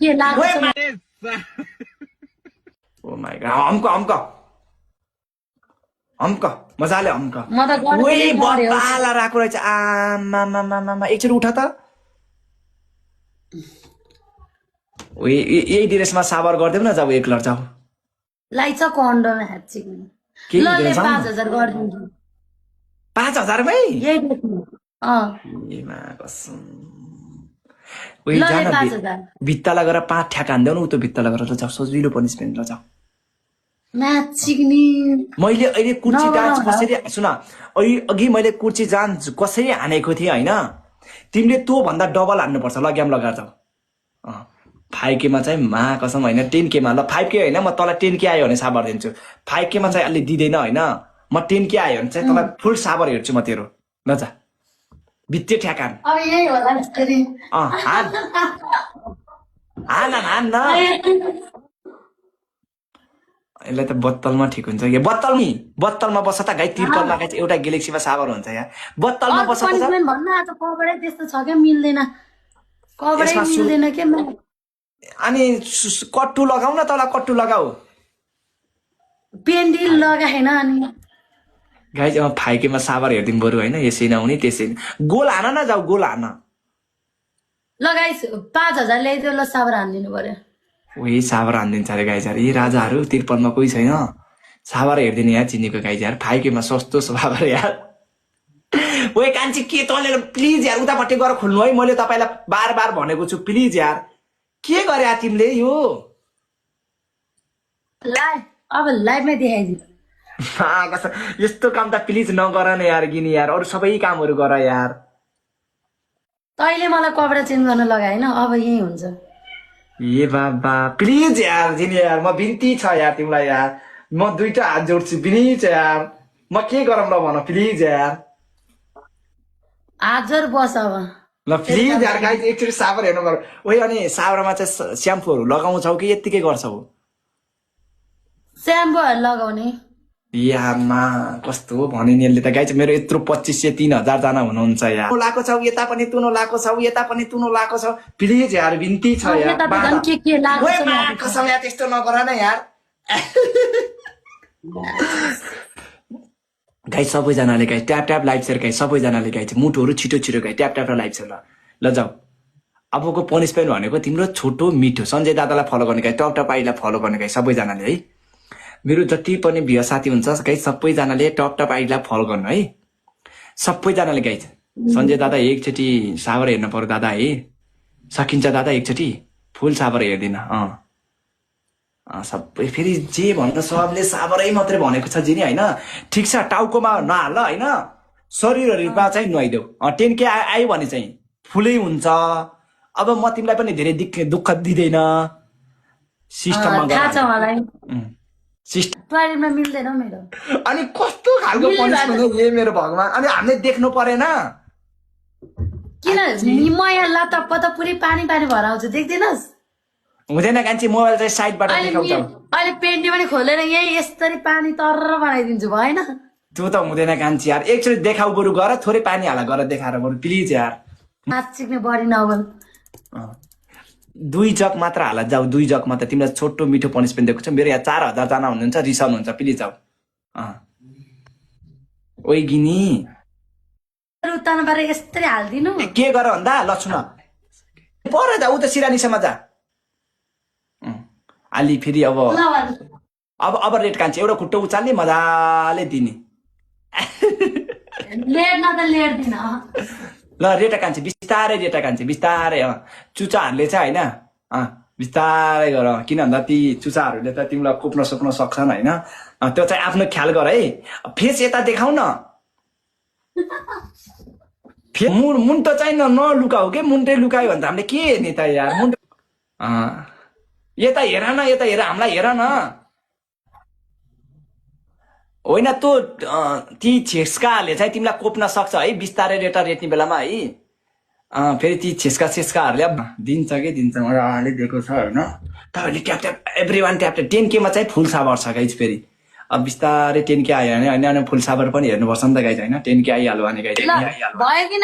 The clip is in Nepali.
के लाग्छ ओ माय गॉड हमक मजाले हमक म त ओइ बत्ताला राखो रहेछ आमा एकचोटि उठ त ओइ यही ड्रेसमा साबर गर्देऊ न जाऊ एक लर जाऊ लाइछ कन्डोमा ह्याचिक के ल ले ड्रेस 5000 गर्दिन्छु 5000 मै यही ड्रेसमा एमा कसम ओइ ल ले जान 5000 भित्ताला गएर 5 ठ्याक हान्देऊ न उतो भित्ताला गएर जाऊ सजिलो पनिसमेन्ट ल जाऊ म्याचिक नि मैले अहिले कुर्ची डान्स कसरी सुन अघि मैले कुर्ची डान्स कसरी हानेको थिएँ हैन तिमीले त्यो भन्दा डबल हान्नु पर्छ ल गेम लगाएर जाऊ 5K मा चाहिँ मा कसम हैन 10K मा ल 5K हैन म तँलाई 10K आयो भने साबर दिन्छु 5K मा चाहिँ अलि दिदैन हैन म 10K आयो भने चाहिँ तँलाई फुल साबर हेर्छु म तेरो ल जा भित्ते ठ्याकान अब यही होला फेरि हान न यसलाई त बत्तलमा ठिक हुन्छ कि बत्तलमा बस त गाई तिर्पलमा गाई एउटा ग्यालेक्सीमा साबर हुन्छ यार बत्तलमा बस त पनिसमेन्ट भन्न आज कभरै त्यस्तो छ के मिल्दैन कभरै मिल्दैन के अनि कट्टु लगाऊ न तँलाई कट्टु लगाऊ पेन्डिल लगाएन अनि गाई अब 5K मा साबर हेर्दिनु बरु हैन यसै नहुने त्यसै गोल हान न जाऊ गोल हान लगाइस 5000 ल्याइदियो ल साबर हान्दिनु पर्यो ओइ साबर हान्दिन्छ अरे गाई यी राजाहरू तिर्पलमा कोही छैन साबर हेर्दिने यार चिनीको गाई 5K मा सस्तो साबर यार ओइ कान्छी के तले प्लिज यार उतापट्टि गएर खोल्नु है मैले तपाईलाई बार भनेको छु प्लिज यार के गरे तिमीले यो अब लाइभमै देखाइदिनु यस्तो काम त प्लिज नगर न यार गिनी यार अरु सबै कामहरु गर यार तैले मलाई कपडा चेन्ज गर्न लगाए हैन अब यही हुन्छ ए बाबा प्लिज यार गिनी यार म बिन्ती छ यार तिमीलाई यार म दुईटा हात जोड्छु प्लिज यार म के गरम ल भन प्लिज यार हाजर बस अब ल प्लिज यार गाइस एकचोटी साबर हेर्नु पर्यो ओइ अनि साबरमा चाहिँ स्याम्पूहरु लगाउँछौ कि यतिकै गर्छौ स्याम्पूहरु लगाउने यामा कस्तो भने नि यसले त गाइस मेरो यत्रो 2500 3000 जना हुनुहुन्छ यार लाको छौ यता पनि तुनो लाको छौ यता पनि तुनो लाको छौ प्लिज यार बिन्ती छ यार के लाग्छ ओइ कसम यार त्यस्तो नगर न यार गाइस सबैजनाले guys tap live share guys सबैजनाले गाइस मुटुहरु छिटो गाइस ट्याप लाइभ शेयर ल जाऊ अबको पनिसमेन्ट भनेको तिम्रो छोटो मिठो सञ्जय दादालाई फलो गर्ने गाइस टप आइलाई फलो गर्ने गाइस सबैजनाले है मेरो जति पनि भिउ साथी हुन्छ गाइस सबैजनाले टप आइलाई फलो गर्नु है सबैजनाले गाइस सञ्जय दादा एकचोटी साबर हेर्नु पर्यो दादा है सकिन्छ दादा एकचोटी फुल साबर हेर्दिन सबै फेरि जे भन्छ सबले साबरै मात्रै भनेको छ जिनी हैन ठीक छ टाउकोमा नहाल हैन शरीरहरुमा चाहिँ नुहाइदेऊ 10K आयो भने चाहिँ फुलै हुन्छ अब म तिमीलाई पनि धेरै दुःख दिदैन सिस्टममा थाहा छ मलाई सिस्टम टोयलेटमा मिल्दैन मेरो अनि कस्तो खालको पनिसमेन्ट हो मेरो भगवान अनि हामीले देख्नु परेन किन म यहाँ लटप्प त पुरै पानी भएर आउँछ देख्दैनस् हुँदैन कान्छी मोबाइल चाहिँ साइडबाट देखाउँछ अहिले पेन्टी पनि खोलेर यही यसरी पानी तर बनाइदिन्छु भएन त्यो त हुँदैन कान्छी यार एकचोटि देखाउ बरु गर थोरै पानी हाल गर देखाएर बरु प्लिज यार नाचिक्ने बढी नगल 2 जग मात्र हाल जाऊ 2 जग मात्र तिमीलाई छोटो मिठो पनिसमेन्ट दिएको छ मेरो यहाँ 4000 जना हुनुहुन्छ रिसाउनुहुन्छ प्लिज जाऊ ओइ गिनी उतान बारे यसरी हाल्दिनु के गर भन्दा ल सुन पर जा उ त सिरानीसम्म जा अलि फेरि अब रेट कान्छे एउटा खुट्टो उचाल्ने मजाले दिने लेट न त लेट दिन ल रेटा कान्छे बिस्तारै रेटा कान्छे बिस्तारै चुचाहरूले चाहिँ हैन बिस्तारै गर किन भन्दा ती चुचाहरूले त तिमीलाई खोप्न सक्न सक्छन् हैन त्यो चाहिँ आफ्नो ख्याल गर है फेस यता देखाउ न मुन्ट चाहिँ नलुकाऊ के मुन्टै लुकायो भने त हामीले के हेर्ने त यार मुन्ट यता हेर न यता हेर हामीलाई हेर न होइन त्यो ती छेस्काहरूले चाहिँ तिमीलाई कोप्न सक्छ है बिस्तारै रेटा रेट्ने बेलामा है फेरि ती छेस्काहरूले अब दिन्छ कि दिन्छ मजाले दिएको छ होइन तपाईँहरूले tap every one tap 10K मा चाहिँ फुल साबर छ गाइज फेरि अब बिस्तारै 10K आयो भने होइन फुल साबर पनि हेर्नुपर्छ नि त गाइज होइन 10K आइहाल्यो भने गाइज भयो कि